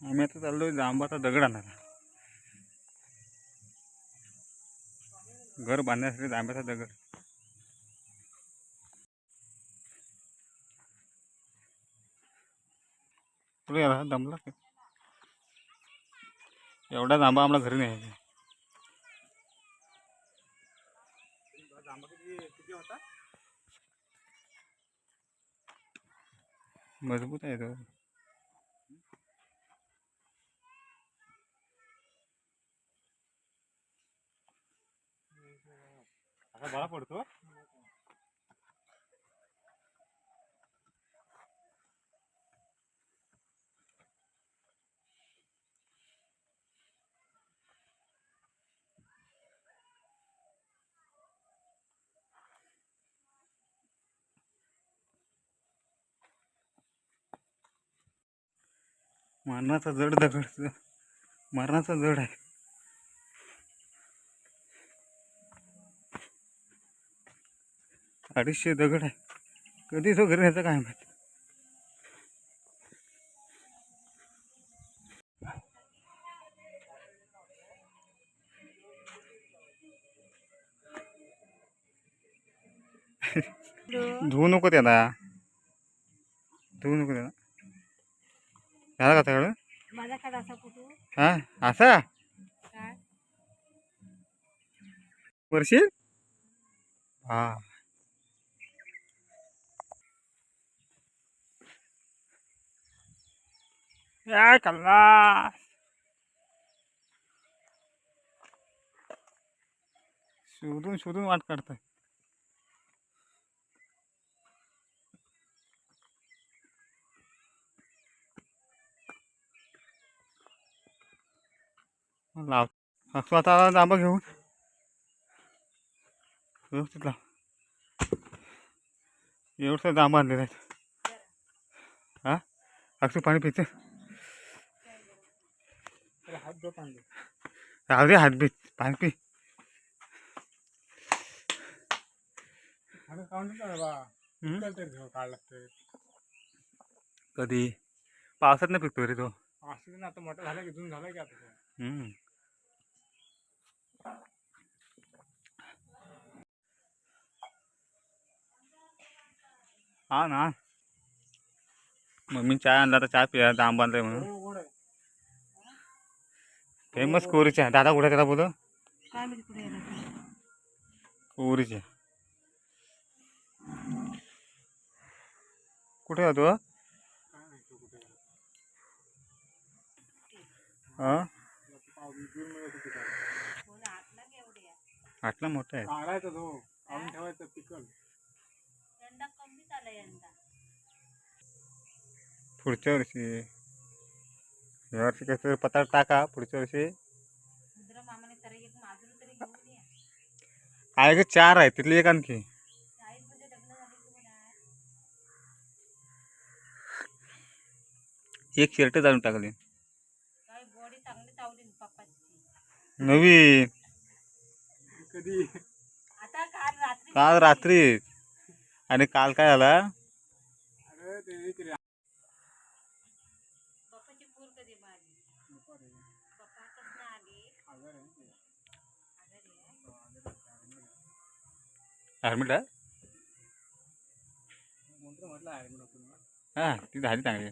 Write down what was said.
आम्ही आता चाललोय जांबाचा दगड आणायला. घर बांधण्यासाठी जांब्याचा दगड. पुढे याला दमला एवढा जांबा आम्हाला घरी नाही. मजबूत आहे तो. आता बरा पडतो. मरणाचा जड दगड. मरणाचा जड आहे. अडीचशे दगड आहे. कधी तो घरी न्यायचा काय माहिती. धुवू नको त्याला. धुवू नको त्याला. झाला का सगळं. हा असा वर्षी हा काय कल्ला शोधून शोधून वाट काढताय. लाव स्वतः जांबा घेऊन व्यवस्थित लाव. एवढं जांबा आणलेला आहे. हा अक्षय पाणी पिते. राहू दे हात बीत पाणी पी. कधी पावसात नाही पिकतो रे तो. आता मोठा झाला की जून झाला की आता. हा ना मम्मी चाय आणला तर चाय पिया. जांब आणलाय म्हणून. फेमस कोरीच्या. दादा कुठे त्याला बोल. कोरीच्या कुठे जातो. हा आटला मोठा आहे. पुढच्या वर्षी या वर्षी कसं पताळ टाका. पुढच्या वर्षी आहे का 4 आहे तिथली एक आणखी. एक शर्ट जाऊन टाकली नवीन. कधी काल रात्री. आणि काल काय झाला. ॲडमिट आहे. हा ती झाली चांगली.